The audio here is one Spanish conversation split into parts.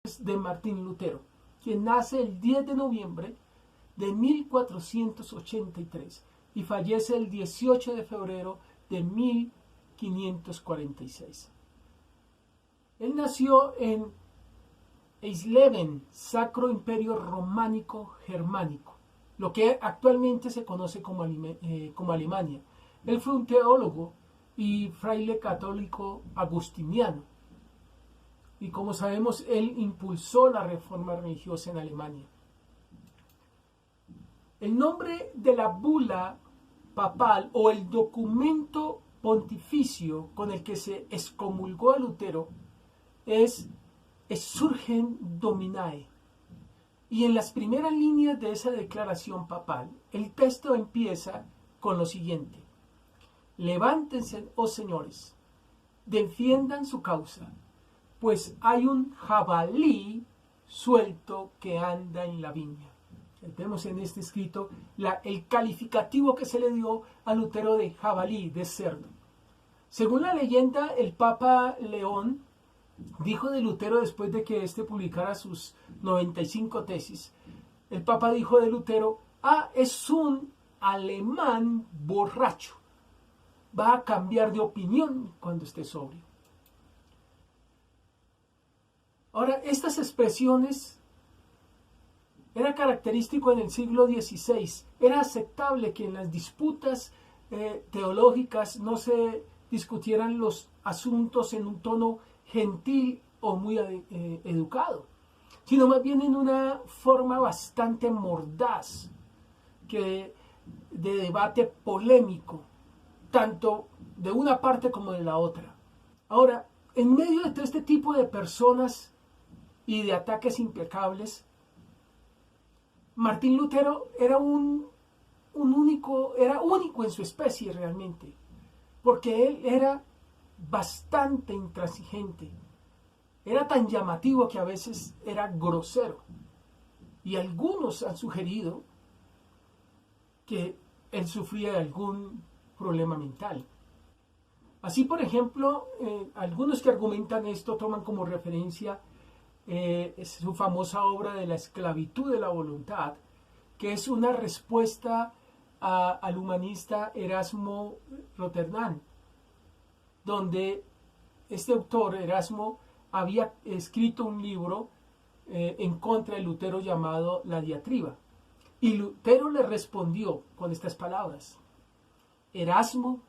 de Martín Lutero, quien nace el 10 de noviembre de 1483 y fallece el 18 de febrero de 1546. Él nació en Eisleben, Sacro Imperio Románico Germánico, lo que actualmente se conoce como Alemania. Él fue un teólogo y fraile católico agustiniano. Y como sabemos, él impulsó la reforma religiosa en Alemania. El nombre de la bula papal o el documento pontificio con el que se excomulgó a Lutero es Exsurgen Dominae. Y en las primeras líneas de esa declaración papal, el texto empieza con lo siguiente: levántense, oh señores, defiendan su causa, pues hay un jabalí suelto que anda en la viña. Vemos en este escrito el calificativo que se le dio a Lutero de jabalí, de cerdo. Según la leyenda, el Papa León dijo de Lutero, después de que éste publicara sus 95 tesis, el Papa dijo de Lutero: es un alemán borracho, va a cambiar de opinión cuando esté sobrio. Ahora, estas expresiones era característico en el siglo XVI. Era aceptable que en las disputas teológicas no se discutieran los asuntos en un tono gentil o muy educado, sino más bien en una forma bastante mordaz, de debate polémico, tanto de una parte como de la otra. Ahora, en medio de todo este tipo de personas y de ataques implacables, Martín Lutero era único en su especie realmente, porque él era bastante intransigente, era tan llamativo que a veces era grosero, y algunos han sugerido que él sufría de algún problema mental. Así, por ejemplo, algunos que argumentan esto toman como referencia su famosa obra de la esclavitud de la voluntad, que es una respuesta al humanista Erasmo Rotterdam, donde este autor, Erasmo, había escrito un libro en contra de Lutero llamado La Diatriba. Y Lutero le respondió con estas palabras: Erasmo,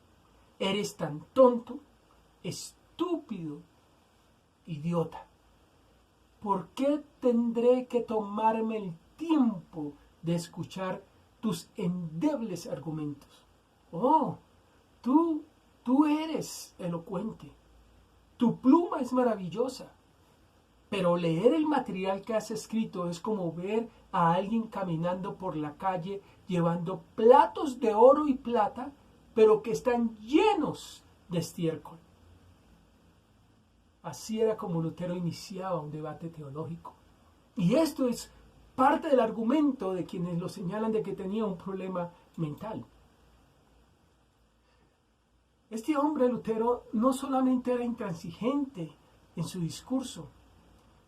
eres tan tonto, estúpido, idiota. ¿Por qué tendré que tomarme el tiempo de escuchar tus endebles argumentos? Oh, tú eres elocuente. Tu pluma es maravillosa. Pero leer el material que has escrito es como ver a alguien caminando por la calle llevando platos de oro y plata, pero que están llenos de estiércol. Así era como Lutero iniciaba un debate teológico. Y esto es parte del argumento de quienes lo señalan de que tenía un problema mental. Este hombre, Lutero, no solamente era intransigente en su discurso,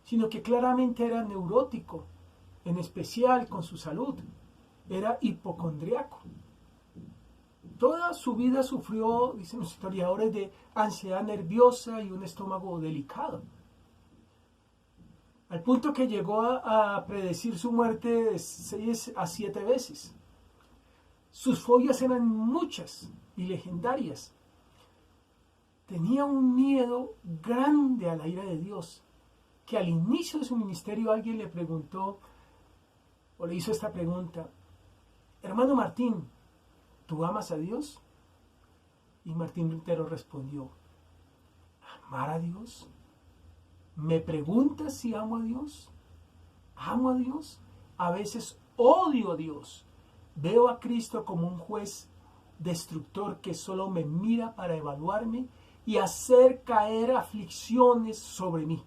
sino que claramente era neurótico, en especial con su salud. Era hipocondriaco. Toda su vida sufrió, dicen los historiadores, de ansiedad nerviosa y un estómago delicado. Al punto que llegó a predecir su muerte de 6 a 7 veces. Sus fobias eran muchas y legendarias. Tenía un miedo grande a la ira de Dios, que al inicio de su ministerio alguien le preguntó, o le hizo esta pregunta: hermano Martín, ¿tú amas a Dios? Y Martín Lutero respondió: ¿amar a Dios? ¿Me preguntas si amo a Dios? ¿Amo a Dios? A veces odio a Dios. Veo a Cristo como un juez destructor que solo me mira para evaluarme y hacer caer aflicciones sobre mí.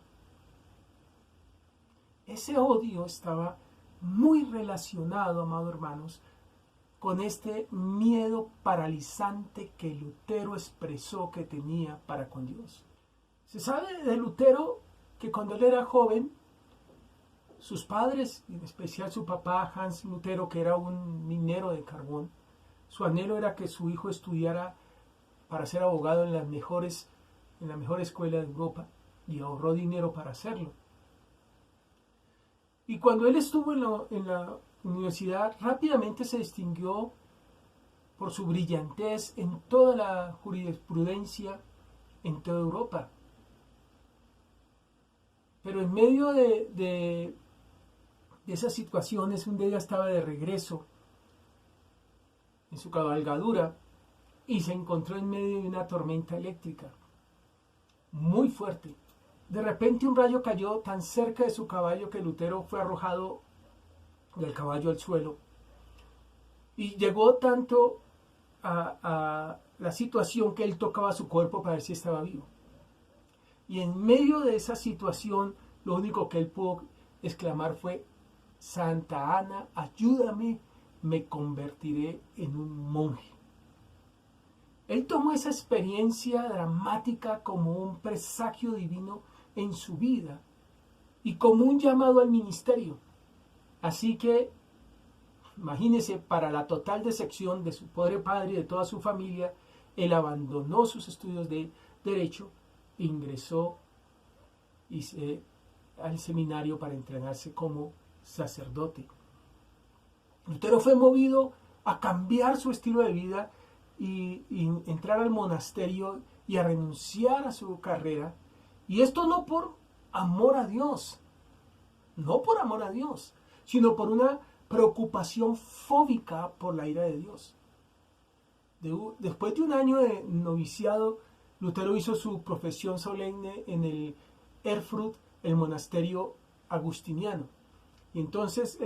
Ese odio estaba muy relacionado, amados hermanos, con este miedo paralizante que Lutero expresó que tenía para con Dios. Se sabe de Lutero que cuando él era joven sus padres, en especial su papá Hans Lutero, que era un minero de carbón, su anhelo era que su hijo estudiara para ser abogado en la mejor escuela de Europa, y ahorró dinero para hacerlo. Y cuando él estuvo en la universidad, rápidamente se distinguió por su brillantez en toda la jurisprudencia en toda Europa. Pero en medio de esas situaciones, un día estaba de regreso en su cabalgadura y se encontró en medio de una tormenta eléctrica muy fuerte. De repente un rayo cayó tan cerca de su caballo que Lutero fue arrojado del caballo al suelo. Y llegó tanto a la situación que él tocaba su cuerpo para ver si estaba vivo. Y en medio de esa situación, lo único que él pudo exclamar fue: Santa Ana, ayúdame, me convertiré en un monje. Él tomó esa experiencia dramática como un presagio divino en su vida y como un llamado al ministerio. Así que, imagínese, para la total decepción de su pobre padre y de toda su familia, él abandonó sus estudios de derecho e ingresó al seminario para entrenarse como sacerdote. Lutero fue movido a cambiar su estilo de vida y entrar al monasterio y a renunciar a su carrera. Y esto no por amor a Dios, no por amor a Dios, sino por una preocupación fóbica por la ira de Dios. Después de un año de noviciado, Lutero hizo su profesión solemne en el Erfurt, el monasterio agustiniano. Y entonces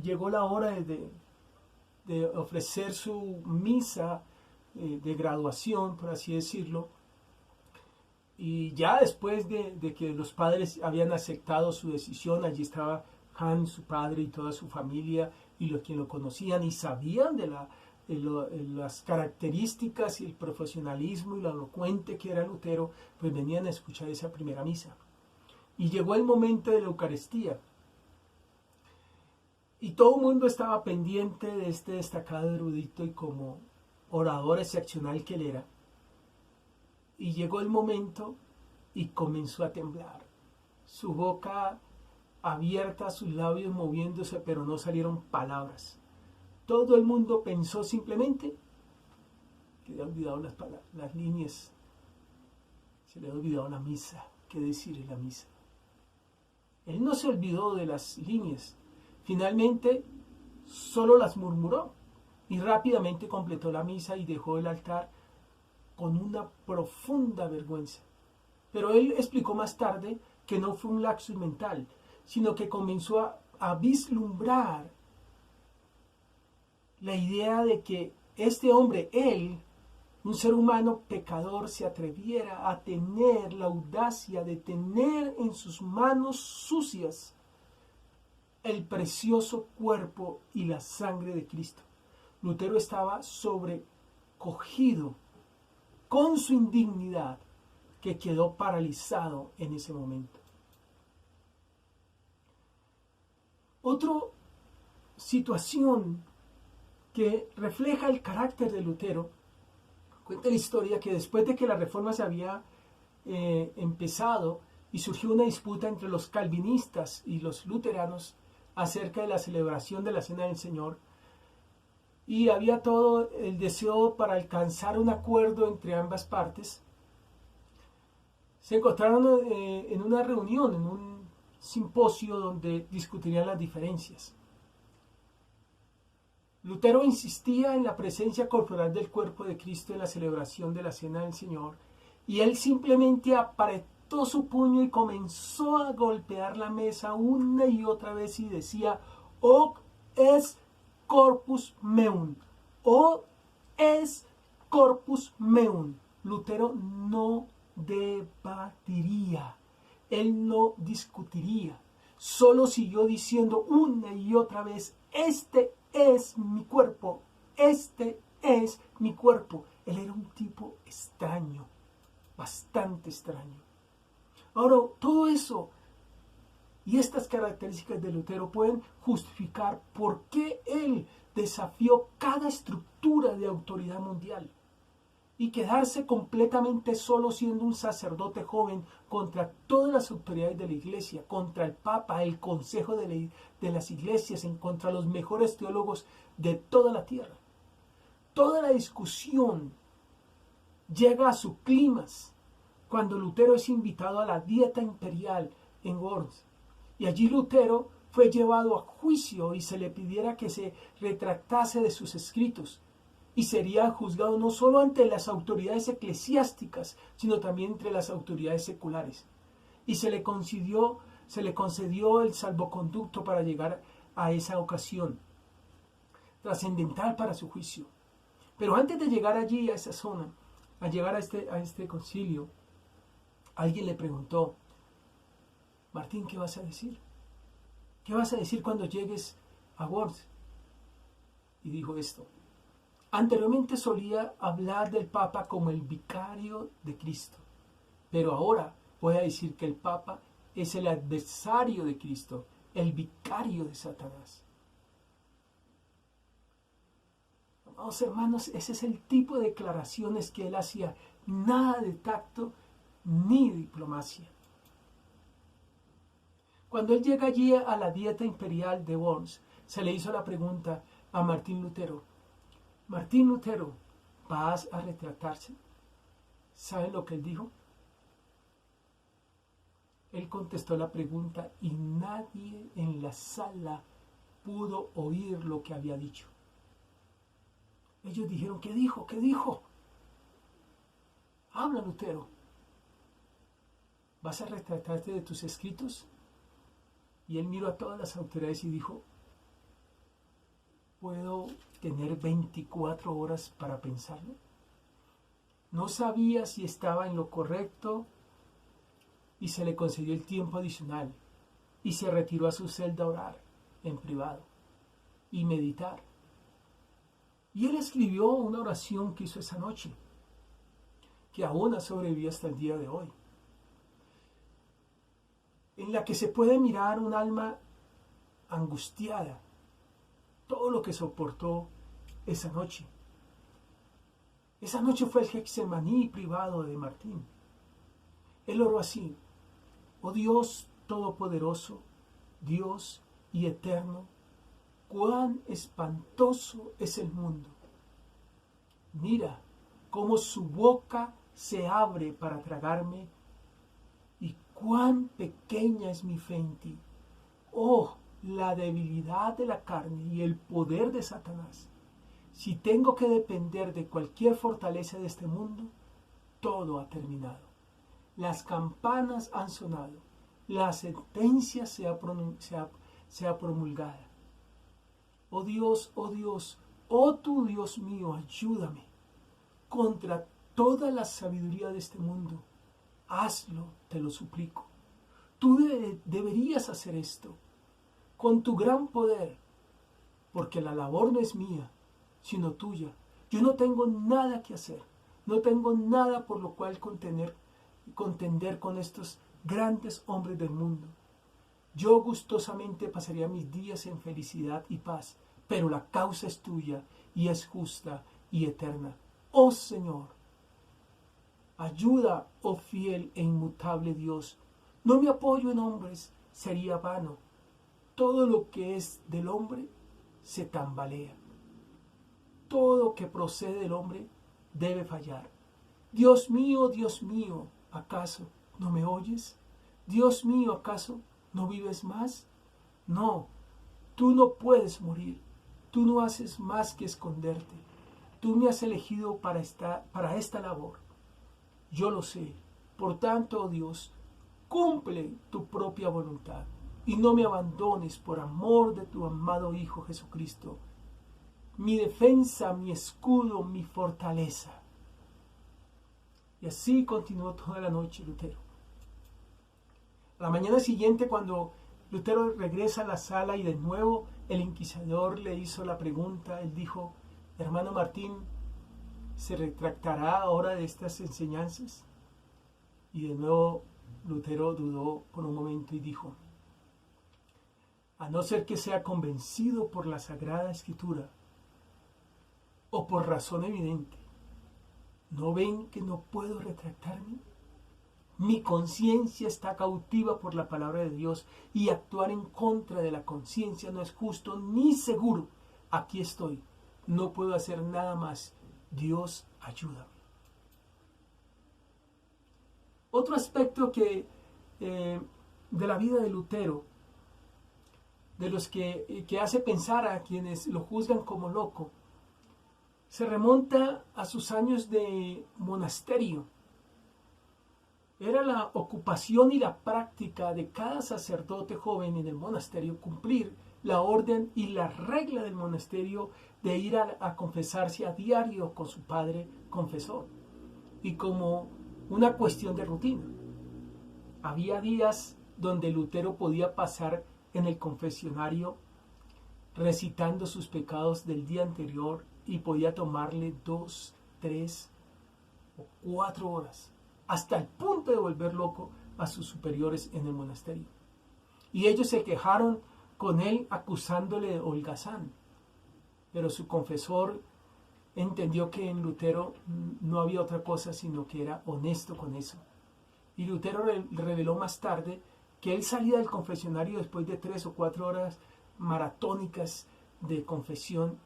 llegó la hora de ofrecer su misa de graduación, por así decirlo. Y ya después de que los padres habían aceptado su decisión, allí estaba Hans, su padre, y toda su familia, y los que lo conocían y sabían de las características y el profesionalismo y lo elocuente que era Lutero, pues venían a escuchar esa primera misa. Y llegó el momento de la Eucaristía. Y todo el mundo estaba pendiente de este destacado erudito y como orador excepcional que él era. Y llegó el momento y comenzó a temblar. Su boca abierta, sus labios moviéndose, pero no salieron palabras. Todo el mundo pensó simplemente que le había olvidado las líneas. Se le había olvidado la misa. ¿Qué decir en la misa? Él no se olvidó de las líneas. Finalmente, solo las murmuró y rápidamente completó la misa y dejó el altar con una profunda vergüenza. Pero él explicó más tarde que no fue un lapsus mental, sino que comenzó a vislumbrar la idea de que este hombre, él, un ser humano pecador, se atreviera a tener la audacia de tener en sus manos sucias el precioso cuerpo y la sangre de Cristo. Lutero estaba sobrecogido con su indignidad, que quedó paralizado en ese momento. Otra situación que refleja el carácter de Lutero, cuenta la historia que después de que la reforma se había empezado y surgió una disputa entre los calvinistas y los luteranos acerca de la celebración de la Cena del Señor, y había todo el deseo para alcanzar un acuerdo entre ambas partes, se encontraron en una reunión, en un simposio donde discutirían las diferencias. Lutero insistía en la presencia corporal del cuerpo de Cristo en la celebración de la Cena del Señor, y él simplemente apretó su puño y comenzó a golpear la mesa una y otra vez y decía: «Hoc est corpus meum, hoc est corpus meum». Lutero no debatiría, él no discutiría, solo siguió diciendo una y otra vez: «Este es mi cuerpo, este es mi cuerpo». Él era un tipo extraño, bastante extraño. Ahora, todo eso Y estas características de Lutero pueden justificar por qué él desafió cada estructura de autoridad mundial y quedarse completamente solo siendo un sacerdote joven contra todas las autoridades de la iglesia, contra el Papa, el Consejo de las Iglesias, en contra los mejores teólogos de toda la tierra. Toda la discusión llega a su clímax cuando Lutero es invitado a la dieta imperial en Worms. Y allí Lutero fue llevado a juicio y se le pidiera que se retractase de sus escritos. Y sería juzgado no solo ante las autoridades eclesiásticas, sino también entre las autoridades seculares. Y se le concedió el salvoconducto para llegar a esa ocasión, trascendental para su juicio. Pero antes de llegar allí, a esa zona, a llegar a este concilio, alguien le preguntó: Martín, ¿qué vas a decir? ¿Qué vas a decir cuando llegues a Worms? Y dijo esto: anteriormente solía hablar del Papa como el vicario de Cristo, pero ahora voy a decir que el Papa es el adversario de Cristo, el vicario de Satanás. Amados hermanos, ese es el tipo de declaraciones que él hacía, nada de tacto ni diplomacia. Cuando él llega allí a la dieta imperial de Worms, se le hizo la pregunta a Martín Lutero: Martín Lutero, ¿vas a retratarse? ¿Saben lo que él dijo? Él contestó la pregunta y nadie en la sala pudo oír lo que había dicho. Ellos dijeron: ¿qué dijo? ¿Qué dijo? Habla, Lutero. ¿Vas a retratarte de tus escritos? Y él miró a todas las autoridades y dijo: ¿puedo tener 24 horas para pensarlo? No sabía si estaba en lo correcto y se le concedió el tiempo adicional y se retiró a su celda a orar en privado y meditar. Y él escribió una oración que hizo esa noche, que aún ha sobrevivido hasta el día de hoy, en la que se puede mirar un alma angustiada, todo lo que soportó esa noche. Esa noche fue el Getsemaní privado de Martín. Él oró así: oh Dios todopoderoso, Dios y eterno, cuán espantoso es el mundo. Mira cómo su boca se abre para tragarme y cuán pequeña es mi fe en ti. Oh, la debilidad de la carne y el poder de Satanás. Si tengo que depender de cualquier fortaleza de este mundo, todo ha terminado. Las campanas han sonado, la sentencia se ha promulgado. Oh Dios, oh tu Dios mío, ayúdame. Contra toda la sabiduría de este mundo, hazlo, te lo suplico. Tú deberías hacer esto con tu gran poder, porque la labor no es mía, sino tuya. Yo no tengo nada que hacer, no tengo nada por lo cual contender con estos grandes hombres del mundo. Yo gustosamente pasaría mis días en felicidad y paz, pero la causa es tuya y es justa y eterna. Oh Señor, ayuda, oh fiel e inmutable Dios. No me apoyo en hombres, sería vano. Todo lo que es del hombre se tambalea. Todo que procede del hombre debe fallar. Dios mío, ¿acaso no me oyes? Dios mío, ¿acaso no vives más? No, tú no puedes morir. Tú no haces más que esconderte. Tú me has elegido para esta labor. Yo lo sé. Por tanto, oh Dios, cumple tu propia voluntad y no me abandones por amor de tu amado Hijo Jesucristo, mi defensa, mi escudo, mi fortaleza. Y así continuó toda la noche Lutero. A la mañana siguiente, cuando Lutero regresa a la sala y de nuevo el inquisidor le hizo la pregunta, él dijo: hermano Martín, ¿se retractará ahora de estas enseñanzas? Y de nuevo Lutero dudó por un momento y dijo: a no ser que sea convencido por la Sagrada Escritura o por razón evidente. ¿No ven que no puedo retractarme? Mi conciencia está cautiva por la palabra de Dios y actuar en contra de la conciencia no es justo ni seguro. Aquí estoy, no puedo hacer nada más. Dios, ayúdame. Otro aspecto de la vida de Lutero, de los que hace pensar a quienes lo juzgan como loco, se remonta a sus años de monasterio. Era la ocupación y la práctica de cada sacerdote joven en el monasterio cumplir la orden y la regla del monasterio de ir a confesarse a diario con su padre confesor, y como una cuestión de rutina. Había días donde Lutero podía pasar en el confesionario recitando sus pecados del día anterior y podía tomarle 2, 3 o 4 horas, hasta el punto de volver loco a sus superiores en el monasterio. Y ellos se quejaron con él acusándole de holgazán, pero su confesor entendió que en Lutero no había otra cosa sino que era honesto con eso. Y Lutero reveló más tarde que él salía del confesionario después de 3 o 4 horas maratónicas de confesión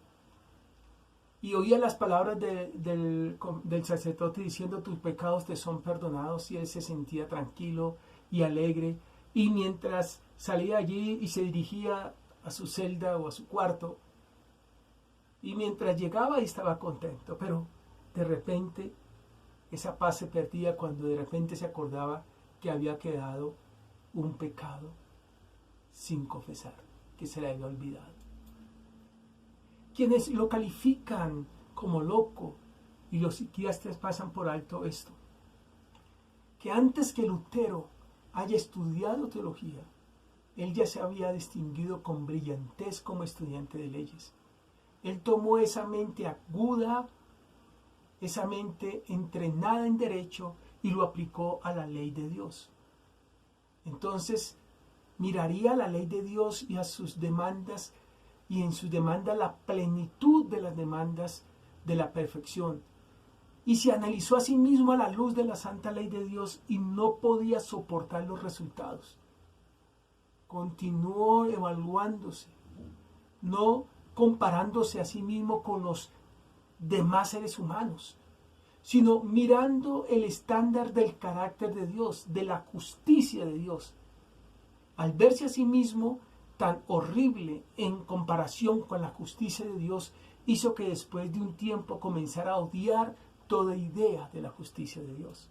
y oía las palabras del sacerdote diciendo: tus pecados te son perdonados, y él se sentía tranquilo y alegre, y mientras salía allí y se dirigía a su celda o a su cuarto, y mientras llegaba estaba contento, pero de repente esa paz se perdía cuando de repente se acordaba que había quedado un pecado sin confesar, que se le había olvidado. Quienes lo califican como loco, y los psiquiatras pasan por alto esto, que antes que Lutero haya estudiado teología, él ya se había distinguido con brillantez como estudiante de leyes. Él tomó esa mente aguda, esa mente entrenada en derecho, y lo aplicó a la ley de Dios. Entonces miraría la ley de Dios y a sus demandas, y en sus demandas la plenitud de las demandas de la perfección. Y se analizó a sí mismo a la luz de la santa ley de Dios y no podía soportar los resultados. Continuó evaluándose, no comparándose a sí mismo con los demás seres humanos, sino mirando el estándar del carácter de Dios, de la justicia de Dios. Al verse a sí mismo tan horrible en comparación con la justicia de Dios, hizo que después de un tiempo comenzara a odiar toda idea de la justicia de Dios.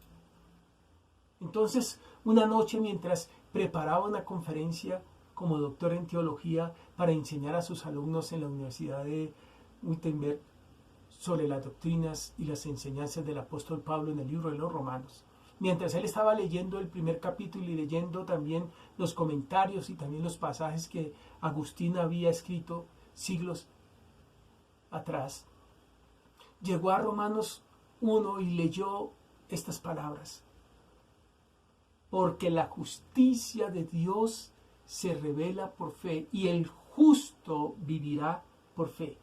Entonces, una noche, mientras preparaba una conferencia como doctor en teología para enseñar a sus alumnos en la Universidad de Wittenberg sobre las doctrinas y las enseñanzas del apóstol Pablo en el libro de los Romanos, mientras él estaba leyendo el primer capítulo y leyendo también los comentarios y también los pasajes que Agustín había escrito siglos atrás, llegó a Romanos 1 y leyó estas palabras: porque la justicia de Dios se revela por fe, y el justo vivirá por fe.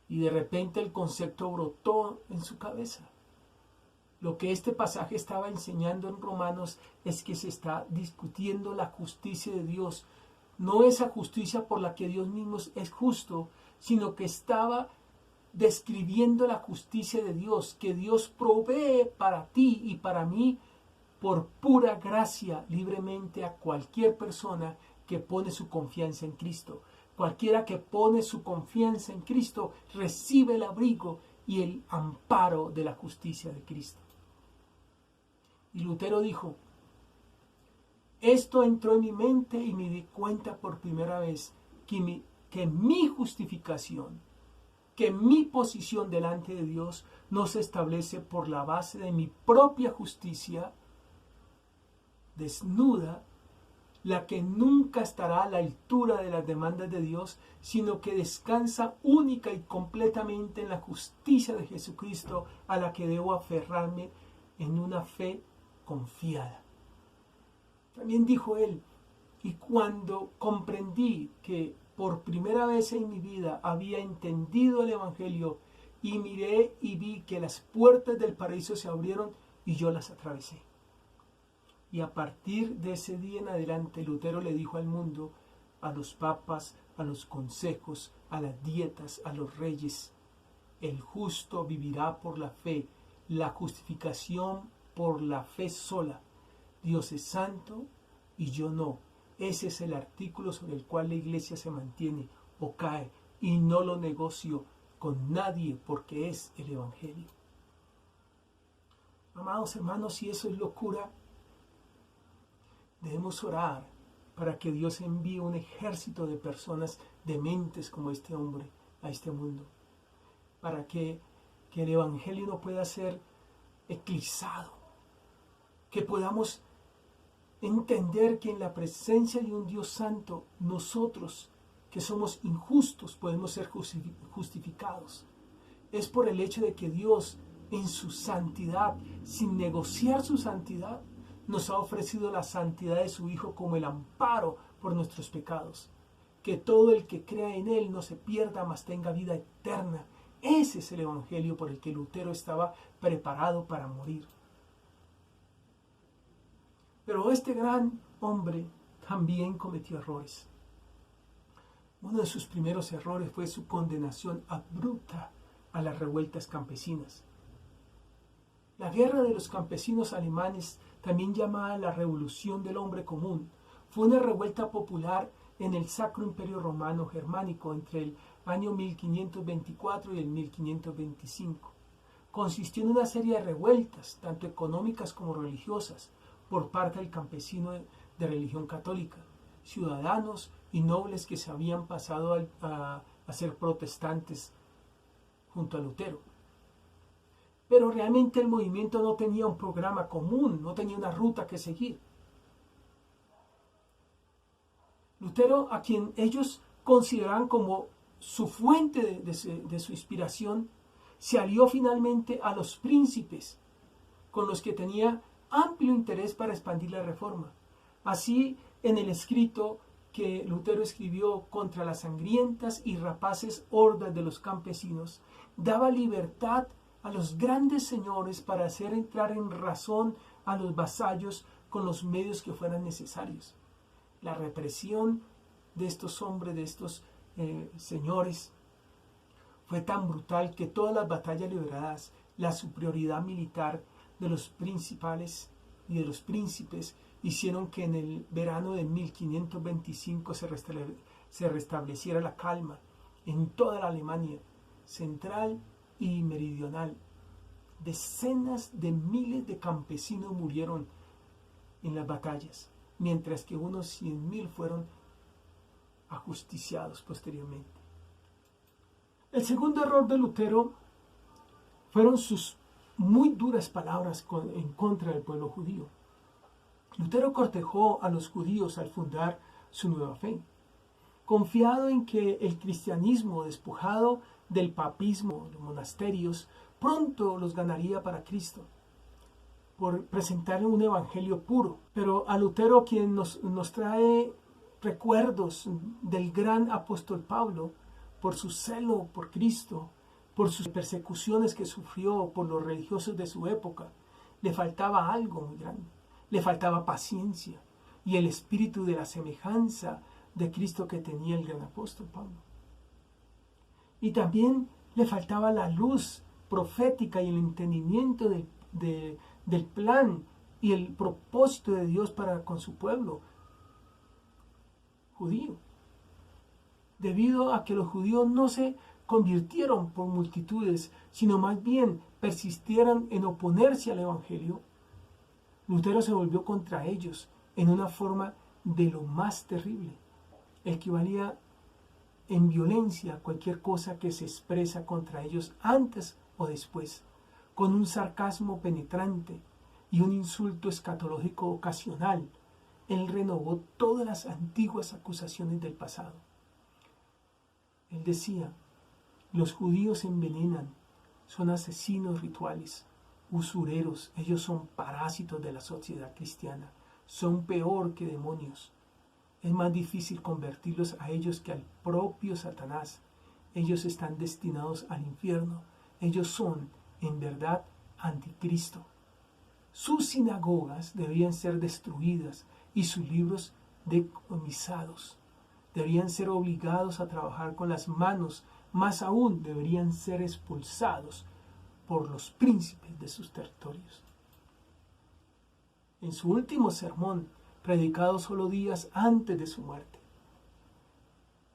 Y de repente el concepto brotó en su cabeza. Lo que este pasaje estaba enseñando en Romanos es que se está discutiendo la justicia de Dios, no esa justicia por la que Dios mismo es justo, sino que estaba describiendo la justicia de Dios, que Dios provee para ti y para mí por pura gracia libremente a cualquier persona que pone su confianza en Cristo. Cualquiera que pone su confianza en Cristo recibe el abrigo y el amparo de la justicia de Cristo. Y Lutero dijo: esto entró en mi mente y me di cuenta por primera vez que mi justificación, que mi posición delante de Dios no se establece por la base de mi propia justicia desnuda, la que nunca estará a la altura de las demandas de Dios, sino que descansa única y completamente en la justicia de Jesucristo, a la que debo aferrarme en una fe confiada. También dijo él: Y cuando comprendí que por primera vez en mi vida había entendido el Evangelio y miré y vi que las puertas del paraíso se abrieron y yo las atravesé. Y a partir de ese día en adelante, Lutero le dijo al mundo, a los papas, a los consejos, a las dietas, a los reyes, el justo vivirá por la fe, la justificación por la fe sola. Dios es santo y yo no. Ese es el artículo sobre el cual la iglesia se mantiene o cae y no lo negocio con nadie porque es el Evangelio. Amados hermanos, si eso es locura, debemos orar para que Dios envíe un ejército de personas dementes como este hombre a este mundo, para que el Evangelio no pueda ser eclipsado, que podamos entender que en la presencia de un Dios santo, nosotros que somos injustos podemos ser justificados. Es por el hecho de que Dios en su santidad, sin negociar su santidad, nos ha ofrecido la santidad de su Hijo como el amparo por nuestros pecados. Que todo el que crea en Él no se pierda, mas tenga vida eterna. Ese es el Evangelio por el que Lutero estaba preparado para morir. Pero este gran hombre también cometió errores. Uno de sus primeros errores fue su condenación abrupta a las revueltas campesinas. La guerra de los campesinos alemanes, también llamada la Revolución del Hombre Común, fue una revuelta popular en el Sacro Imperio Romano Germánico entre el año 1524 y el 1525. Consistió en una serie de revueltas, tanto económicas como religiosas, por parte del campesino de religión católica, ciudadanos y nobles que se habían pasado a ser protestantes junto a Lutero. Pero realmente el movimiento no tenía un programa común, no tenía una ruta que seguir. Lutero, a quien ellos consideraban como su fuente de su inspiración, se alió finalmente a los príncipes, con los que tenía amplio interés para expandir la reforma. Así, en el escrito que Lutero escribió contra las sangrientas y rapaces hordas de los campesinos, daba libertad a los grandes señores para hacer entrar en razón a los vasallos con los medios que fueran necesarios. La represión de estos hombres, de estos señores, fue tan brutal que todas las batallas libradas, la superioridad militar de los principales y de los príncipes hicieron que en el verano de 1525 se restableciera la calma en toda la Alemania central y meridional. Decenas de miles de campesinos murieron en las batallas, mientras que unos 100.000 fueron ajusticiados posteriormente. El segundo error de Lutero fueron sus muy duras palabras en contra del pueblo judío. Lutero cortejó a los judíos al fundar su nueva fe, confiado en que el cristianismo, despojado del papismo, los monasterios, pronto los ganaría para Cristo, por presentarle un evangelio puro. Pero a Lutero, quien nos trae recuerdos del gran apóstol Pablo, por su celo por Cristo, por sus persecuciones que sufrió por los religiosos de su época, le faltaba algo muy grande. Le faltaba paciencia y el espíritu de la semejanza de Cristo que tenía el gran apóstol Pablo. Y también le faltaba la luz profética y el entendimiento del plan y el propósito de Dios para con su pueblo judío. Debido a que los judíos no se convirtieron por multitudes, sino más bien persistieran en oponerse al Evangelio, Lutero se volvió contra ellos en una forma de lo más terrible. Equivalía en violencia a cualquier cosa que se expresa contra ellos antes o después, con un sarcasmo penetrante y un insulto escatológico ocasional. Él renovó todas las antiguas acusaciones del pasado. Él decía: los judíos envenenan, son asesinos rituales, usureros, ellos son parásitos de la sociedad cristiana, son peor que demonios. Es más difícil convertirlos a ellos que al propio Satanás. Ellos están destinados al infierno. Ellos son, en verdad, anticristo. Sus sinagogas debían ser destruidas y sus libros decomisados. Deberían ser obligados a trabajar con las manos. Más aún, deberían ser expulsados por los príncipes de sus territorios. En su último sermón, predicado solo días antes de su muerte,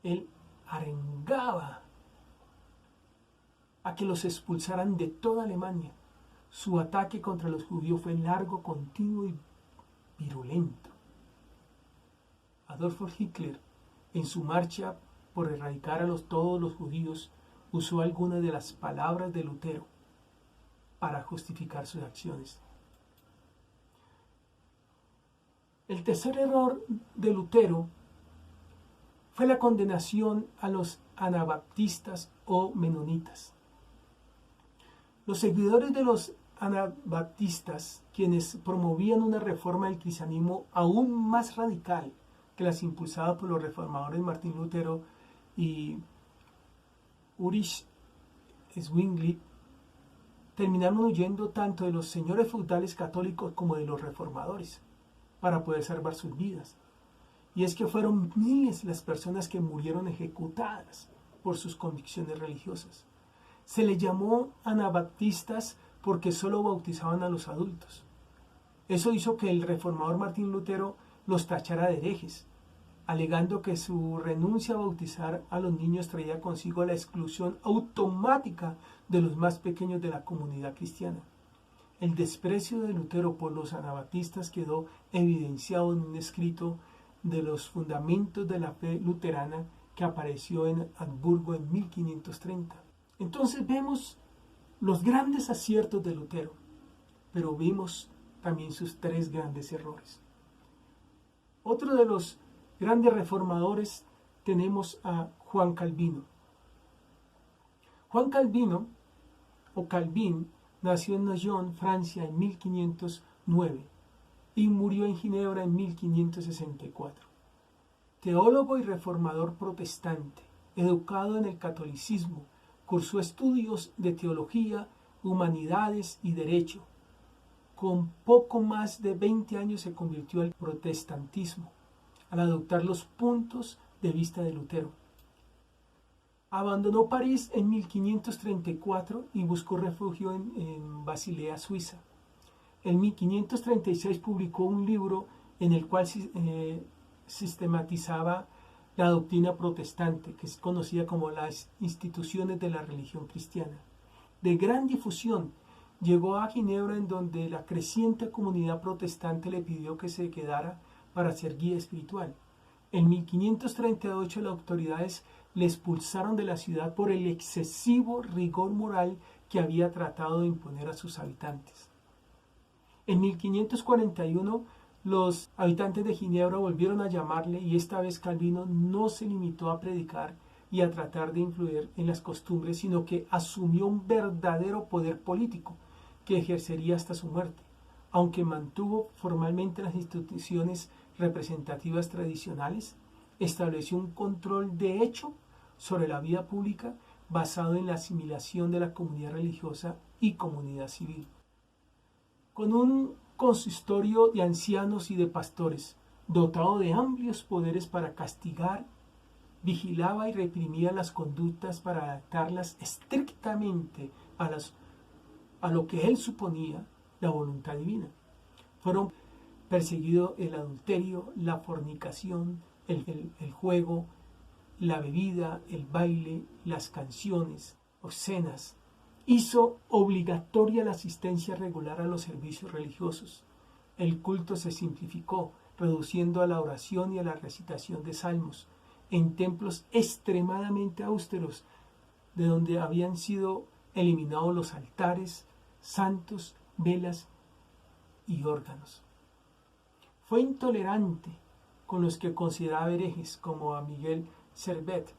él arengaba a que los expulsaran de toda Alemania. Su ataque contra los judíos fue largo, continuo y virulento. Adolf Hitler, en su marcha por erradicar a todos los judíos, usó algunas de las palabras de Lutero para justificar sus acciones. El tercer error de Lutero fue la condenación a los anabaptistas o menonitas. Los seguidores de los anabaptistas, quienes promovían una reforma del cristianismo aún más radical que las impulsadas por los reformadores Martín Lutero y Ulrich Zwingli, terminaron huyendo tanto de los señores feudales católicos como de los reformadores para poder salvar sus vidas. Y es que fueron miles las personas que murieron ejecutadas por sus convicciones religiosas. Se les llamó anabaptistas porque solo bautizaban a los adultos. Eso hizo que el reformador Martín Lutero los tachara de herejes, alegando que su renuncia a bautizar a los niños traía consigo la exclusión automática de los más pequeños de la comunidad cristiana. El desprecio de Lutero por los anabaptistas quedó evidenciado en un escrito de los fundamentos de la fe luterana que apareció en Hamburgo en 1530. Entonces vemos los grandes aciertos de Lutero, pero vimos también sus tres grandes errores. Otro de los grandes reformadores tenemos a Juan Calvino. Juan Calvino, o Calvin, nació en Noyon, Francia, en 1509 y murió en Ginebra en 1564. Teólogo y reformador protestante, educado en el catolicismo, cursó estudios de teología, humanidades y derecho. Con poco más de 20 años se convirtió al protestantismo, al adoptar los puntos de vista de Lutero. Abandonó París en 1534 y buscó refugio en Basilea, Suiza. En 1536 publicó un libro en el cual sistematizaba la doctrina protestante, que es conocida como las instituciones de la religión cristiana. De gran difusión, llegó a Ginebra, en donde la creciente comunidad protestante le pidió que se quedara para ser guía espiritual. En 1538 las autoridades le expulsaron de la ciudad por el excesivo rigor moral que había tratado de imponer a sus habitantes. En 1541 los habitantes de Ginebra volvieron a llamarle, y esta vez Calvino no se limitó a predicar y a tratar de influir en las costumbres, sino que asumió un verdadero poder político que ejercería hasta su muerte, aunque mantuvo formalmente las instituciones representativas tradicionales. Estableció un control de hecho sobre la vida pública basado en la asimilación de la comunidad religiosa y comunidad civil. Con un consistorio de ancianos y de pastores, dotado de amplios poderes para castigar, vigilaba y reprimía las conductas para adaptarlas estrictamente a lo que él suponía la voluntad divina. Fueron perseguidos el adulterio, la fornicación, el juego, la bebida, el baile, las canciones obscenas. Hizo obligatoria la asistencia regular a los servicios religiosos. El culto se simplificó, reduciendo a la oración y a la recitación de salmos, en templos extremadamente austeros, de donde habían sido eliminados los altares, santos, velas y órganos. Fue intolerante con los que consideraba herejes, como a Miguel Servet,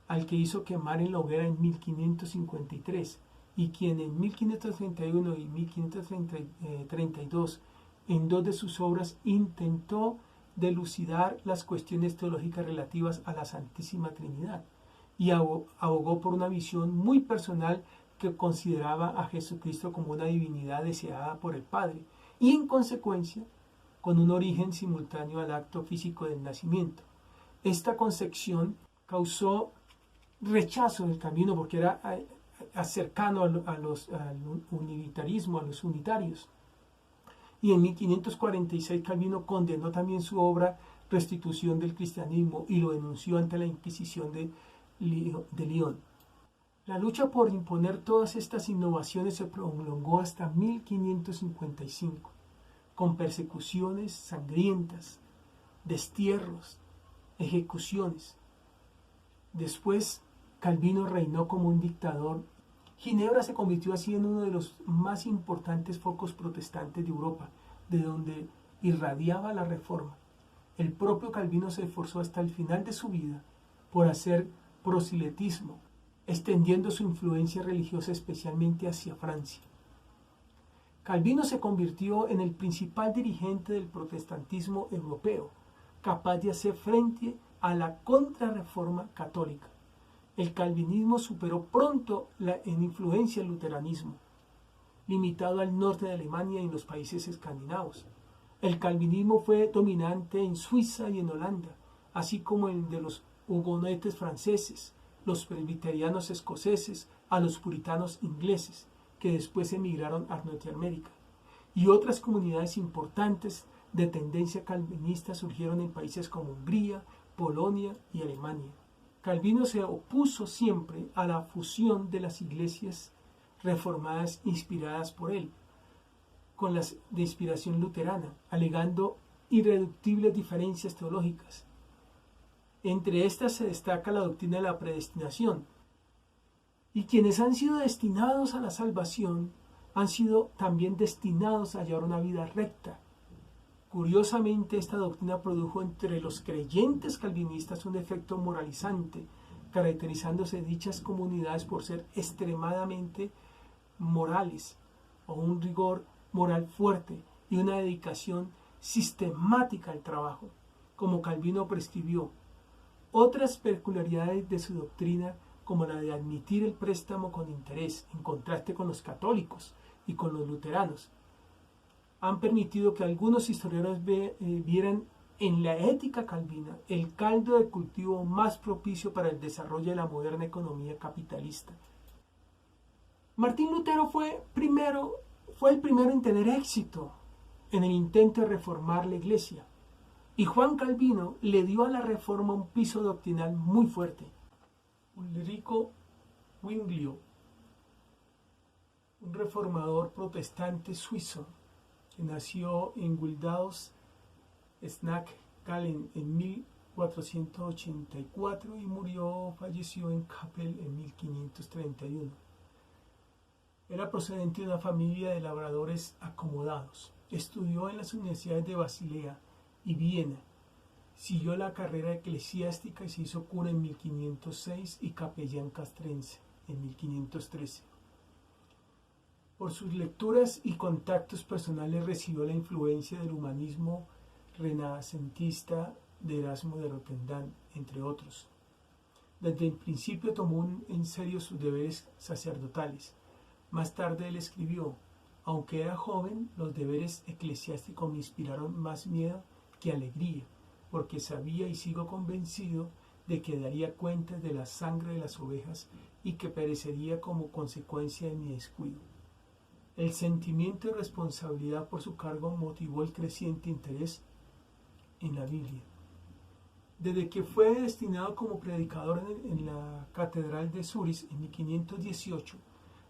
al que hizo quemar en la hoguera en 1553, y quien en 1531 y 1532, en dos de sus obras, intentó de elucidar las cuestiones teológicas relativas a la Santísima Trinidad y abogó por una visión muy personal que consideraba a Jesucristo como una divinidad deseada por el Padre y en consecuencia con un origen simultáneo al acto físico del nacimiento. Esta concepción causó rechazo del Calvino porque era cercano al unitarismo, a los unitarios. Y en 1546 Calvino condenó también su obra Restitución del Cristianismo y lo denunció ante la Inquisición de Lyon. La lucha por imponer todas estas innovaciones se prolongó hasta 1555, con persecuciones sangrientas, destierros, ejecuciones. Después, Calvino reinó como un dictador. Ginebra se convirtió así en uno de los más importantes focos protestantes de Europa, de donde irradiaba la reforma. El propio Calvino se esforzó hasta el final de su vida por hacer proselitismo, extendiendo su influencia religiosa especialmente hacia Francia. Calvino se convirtió en el principal dirigente del protestantismo europeo, capaz de hacer frente a la contrarreforma católica. El calvinismo superó pronto en influencia el luteranismo, limitado al norte de Alemania y en los países escandinavos. El calvinismo fue dominante en Suiza y en Holanda, así como el de los hugonotes franceses, los presbiterianos escoceses, a los puritanos ingleses, que después emigraron a Norteamérica. Y otras comunidades importantes de tendencia calvinista surgieron en países como Hungría, Polonia y Alemania. Calvino se opuso siempre a la fusión de las iglesias reformadas inspiradas por él con las de inspiración luterana, alegando irreductibles diferencias teológicas. Entre estas se destaca la doctrina de la predestinación. Y quienes han sido destinados a la salvación han sido también destinados a llevar una vida recta. Curiosamente, esta doctrina produjo entre los creyentes calvinistas un efecto moralizante, caracterizándose dichas comunidades por ser extremadamente morales, o un rigor moral fuerte y una dedicación sistemática al trabajo, como Calvino prescribió. Otras peculiaridades de su doctrina, como la de admitir el préstamo con interés, en contraste con los católicos y con los luteranos, han permitido que algunos historiadores vieran en la ética calvina el caldo de cultivo más propicio para el desarrollo de la moderna economía capitalista. Martín Lutero fue el primero en tener éxito en el intento de reformar la Iglesia, y Juan Calvino le dio a la reforma un piso doctrinal muy fuerte. Ulrico Zwinglio, un reformador protestante suizo, que nació en Wildhaus, Schnack-Gallen en 1484 y falleció en Kappel en 1531. Era procedente de una familia de labradores acomodados. Estudió en las universidades de Basilea y Viena. Siguió la carrera eclesiástica y se hizo cura en 1506 y capellán castrense en 1513. Por sus lecturas y contactos personales recibió la influencia del humanismo renacentista de Erasmo de Rotterdam, entre otros. Desde el principio tomó en serio sus deberes sacerdotales. Más tarde él escribió: aunque era joven, los deberes eclesiásticos me inspiraron más miedo que alegría, porque sabía y sigo convencido de que daría cuenta de la sangre de las ovejas y que perecería como consecuencia de mi descuido. El sentimiento de responsabilidad por su cargo motivó el creciente interés en la Biblia. Desde que fue destinado como predicador en la Catedral de Zúrich en 1518,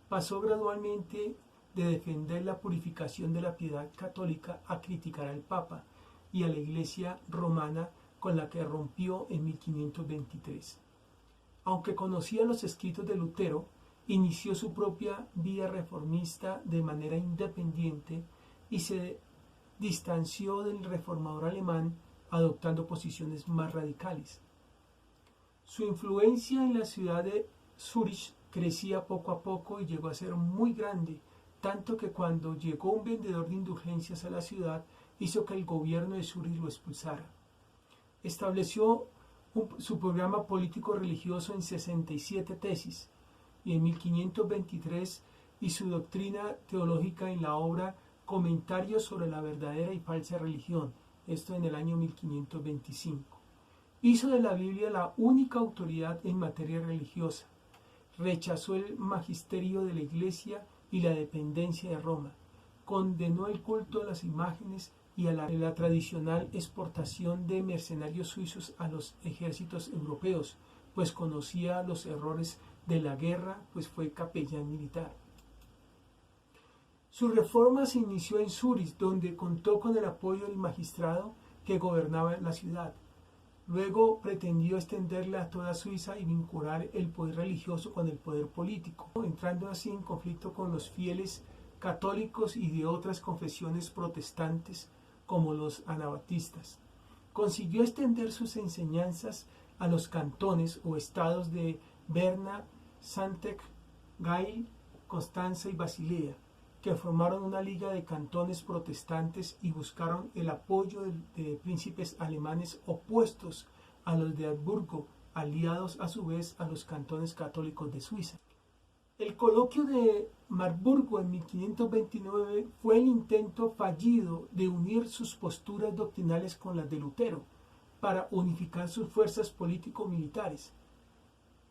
pasó gradualmente de defender la purificación de la piedad católica a criticar al Papa y a la Iglesia romana, con la que rompió en 1523. Aunque conocía los escritos de Lutero, inició su propia vida reformista de manera independiente y se distanció del reformador alemán, adoptando posiciones más radicales. Su influencia en la ciudad de Zúrich crecía poco a poco y llegó a ser muy grande, tanto que cuando llegó un vendedor de indulgencias a la ciudad, hizo que el gobierno de Zúrich lo expulsara. Estableció su programa político religioso en 67 tesis y en 1523 y su doctrina teológica en la obra Comentarios sobre la verdadera y falsa religión, esto en el año 1525. Hizo de la Biblia la única autoridad en materia religiosa. Rechazó el magisterio de la Iglesia y la dependencia de Roma. Condenó el culto a las imágenes y a la tradicional exportación de mercenarios suizos a los ejércitos europeos, pues conocía los errores de la guerra, pues fue capellán militar. Su reforma se inició en Zúrich, donde contó con el apoyo del magistrado que gobernaba la ciudad. Luego pretendió extenderla a toda Suiza y vincular el poder religioso con el poder político, entrando así en conflicto con los fieles católicos y de otras confesiones protestantes como los anabatistas. Consiguió extender sus enseñanzas a los cantones o estados de Berna, Santec, Gail, Constanza y Basilea, que formaron una liga de cantones protestantes y buscaron el apoyo de príncipes alemanes opuestos a los de Habsburgo, aliados a su vez a los cantones católicos de Suiza. El coloquio de Marburgo en 1529 fue el intento fallido de unir sus posturas doctrinales con las de Lutero para unificar sus fuerzas político-militares.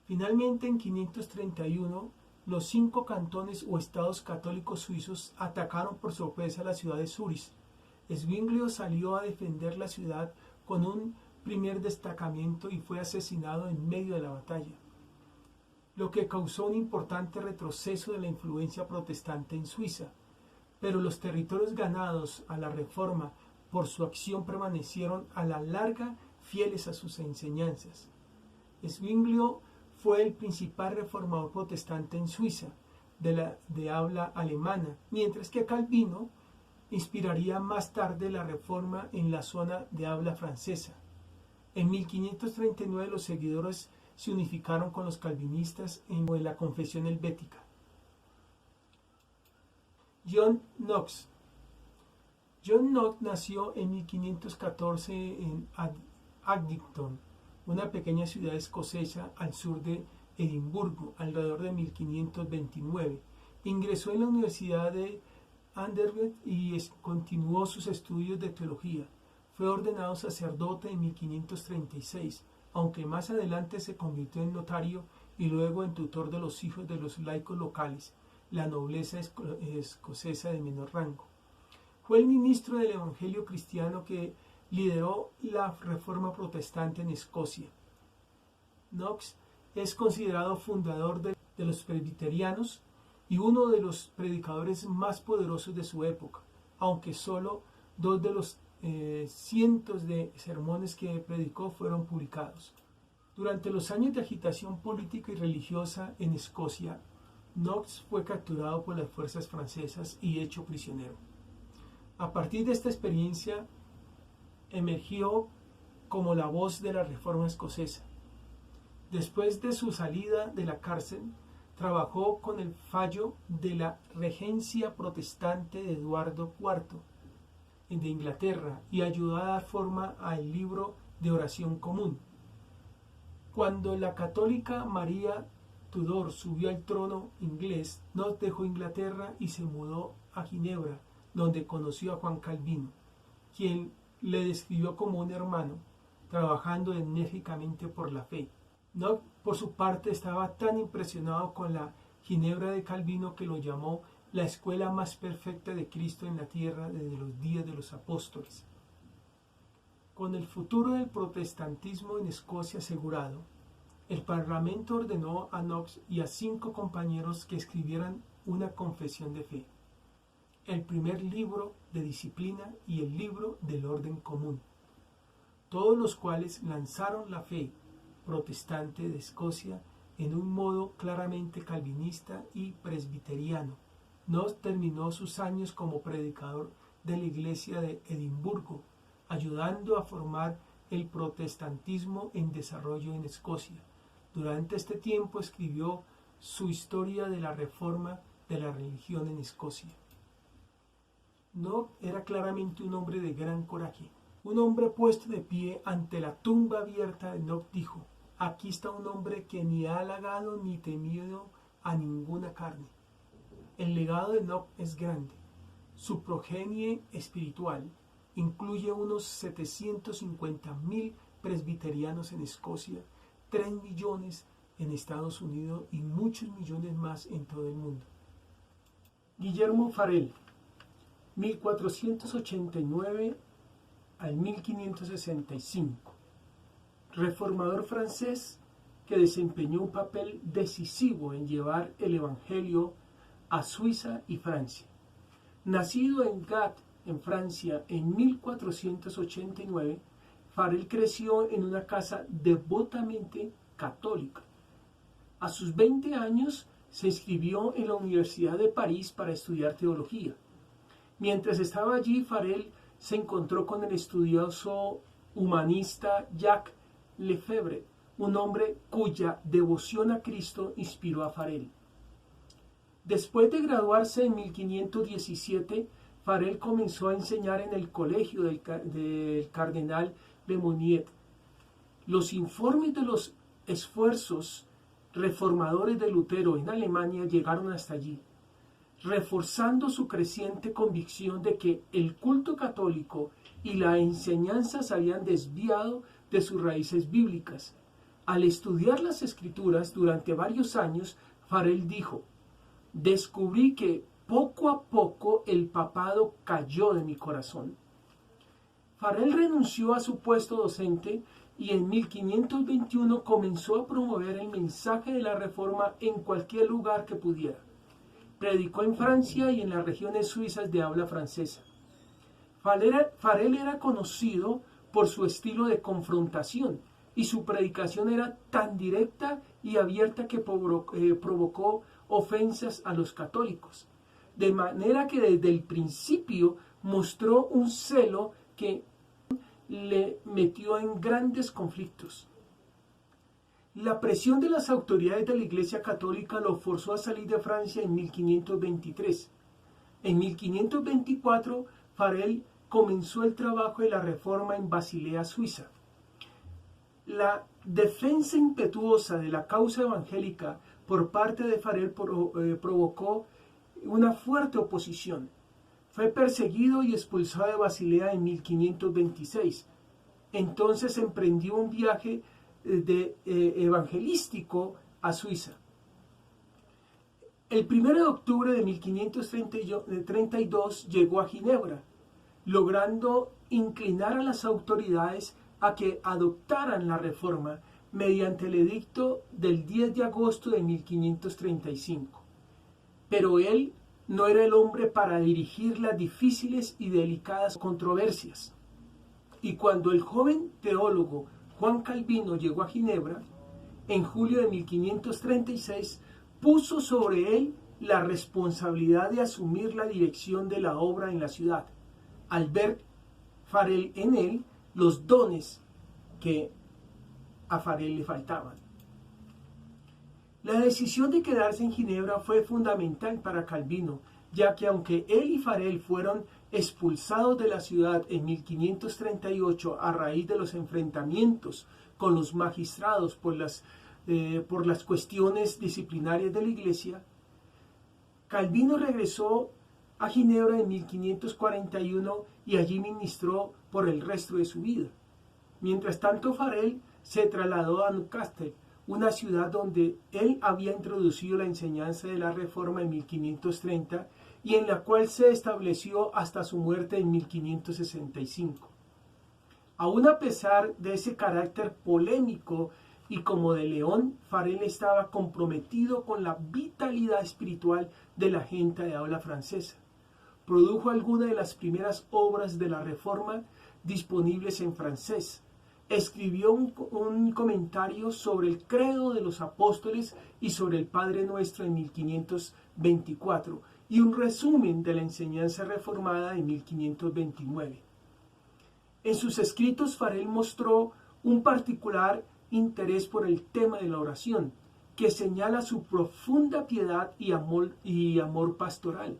Finalmente, en 531, los 5 cantones o estados católicos suizos atacaron por sorpresa la ciudad de Zúrich. Zwinglio salió a defender la ciudad con un primer destacamento y fue asesinado en medio de la batalla, lo que causó un importante retroceso de la influencia protestante en Suiza. Pero los territorios ganados a la Reforma por su acción permanecieron a la larga fieles a sus enseñanzas. Zwinglio fue el principal reformador protestante en Suiza, de habla alemana, mientras que Calvino inspiraría más tarde la reforma en la zona de habla francesa. En 1539 los seguidores se unificaron con los calvinistas en la confesión helvética. John Knox. John Knox nació en 1514 en Addington, una pequeña ciudad escocesa al sur de Edimburgo, alrededor de 1529. Ingresó en la Universidad de Anderlecht y continuó sus estudios de teología. Fue ordenado sacerdote en 1536, aunque más adelante se convirtió en notario y luego en tutor de los hijos de los laicos locales, la nobleza escocesa de menor rango. Fue el ministro del Evangelio cristiano que lideró la reforma protestante en Escocia. Knox es considerado fundador de los presbiterianos y uno de los predicadores más poderosos de su época, aunque solo 2 de los cientos de sermones que predicó fueron publicados. Durante los años de agitación política y religiosa en Escocia, Knox fue capturado por las fuerzas francesas y hecho prisionero. A partir de esta experiencia, emergió como la voz de la reforma escocesa. Después de su salida de la cárcel, trabajó con el fallo de la regencia protestante de Eduardo IV de Inglaterra y ayudó a dar forma al libro de oración común. Cuando la católica María Tudor subió al trono inglés, Knox dejó Inglaterra y se mudó a Ginebra, donde conoció a Juan Calvino, quien le describió como un hermano, trabajando enérgicamente por la fe. Knox, por su parte, estaba tan impresionado con la Ginebra de Calvino que lo llamó la escuela más perfecta de Cristo en la tierra desde los días de los apóstoles. Con el futuro del protestantismo en Escocia asegurado, el Parlamento ordenó a Knox y a 5 compañeros que escribieran una confesión de fe, el primer libro de disciplina y el libro del orden común, todos los cuales lanzaron la fe protestante de Escocia en un modo claramente calvinista y presbiteriano. Knox terminó sus años como predicador de la iglesia de Edimburgo, ayudando a formar el protestantismo en desarrollo en Escocia. Durante este tiempo escribió su historia de la reforma de la religión en Escocia. No era claramente un hombre de gran coraje. Un hombre puesto de pie ante la tumba abierta de Enoch dijo: aquí está un hombre que ni ha halagado ni temido a ninguna carne. El legado de Enoch es grande. Su progenie espiritual incluye unos 750.000 presbiterianos en Escocia, 3 millones en Estados Unidos y muchos millones más en todo el mundo. Guillermo Farel, 1489 al 1565, reformador francés que desempeñó un papel decisivo en llevar el Evangelio a Suiza y Francia. Nacido en Gand, en Francia, en 1489, Farel creció en una casa devotamente católica. A sus 20 años se inscribió en la Universidad de París para estudiar teología. Mientras estaba allí, Farel se encontró con el estudioso humanista Jacques Lefebvre, un hombre cuya devoción a Cristo inspiró a Farel. Después de graduarse en 1517, Farel comenzó a enseñar en el colegio del cardenal Lemonnier. Los informes de los esfuerzos reformadores de Lutero en Alemania llegaron hasta allí, reforzando su creciente convicción de que el culto católico y la enseñanza se habían desviado de sus raíces bíblicas. Al estudiar las Escrituras durante varios años, Farel dijo: descubrí que poco a poco el papado cayó de mi corazón. Farel renunció a su puesto docente y en 1521 comenzó a promover el mensaje de la Reforma en cualquier lugar que pudiera. Predicó en Francia y en las regiones suizas de habla francesa. Farel era conocido por su estilo de confrontación y su predicación era tan directa y abierta que provocó ofensas a los católicos, de manera que desde el principio mostró un celo que le metió en grandes conflictos. La presión de las autoridades de la Iglesia Católica lo forzó a salir de Francia en 1523. En 1524, Farel comenzó el trabajo de la Reforma en Basilea, Suiza. La defensa impetuosa de la causa evangélica por parte de Farel provocó una fuerte oposición. Fue perseguido y expulsado de Basilea en 1526. Entonces emprendió un viaje evangelístico a Suiza. El 1 de octubre de 1532 llegó a Ginebra, logrando inclinar a las autoridades a que adoptaran la reforma mediante el edicto del 10 de agosto de 1535. Pero él no era el hombre para dirigir las difíciles y delicadas controversias. Y cuando el joven teólogo Juan Calvino llegó a Ginebra, en julio de 1536, puso sobre él la responsabilidad de asumir la dirección de la obra en la ciudad, al ver Farel en él los dones que a Farel le faltaban. La decisión de quedarse en Ginebra fue fundamental para Calvino, ya que aunque él y Farel fueron expulsados de la ciudad en 1538 a raíz de los enfrentamientos con los magistrados por las cuestiones disciplinarias de la Iglesia, Calvino regresó a Ginebra en 1541 y allí ministró por el resto de su vida. Mientras tanto, Farel se trasladó a Newcastle, una ciudad donde él había introducido la enseñanza de la Reforma en 1530 y en la cual se estableció hasta su muerte en 1565. Aún a pesar de ese carácter polémico y como de león, Farel estaba comprometido con la vitalidad espiritual de la gente de habla francesa. Produjo algunas de las primeras obras de la Reforma disponibles en francés. Escribió un comentario sobre el credo de los apóstoles y sobre el Padre Nuestro en 1524 y un resumen de la enseñanza reformada en 1529. En sus escritos, Farel mostró un particular interés por el tema de la oración, que señala su profunda piedad y amor pastoral.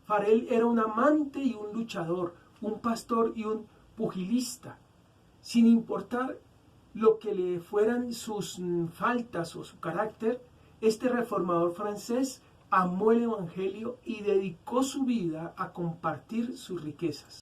Farel era un amante y un luchador, un pastor y un pugilista, sin importar lo que le fueran sus faltas o su carácter. Este reformador francés amó el Evangelio y dedicó su vida a compartir sus riquezas.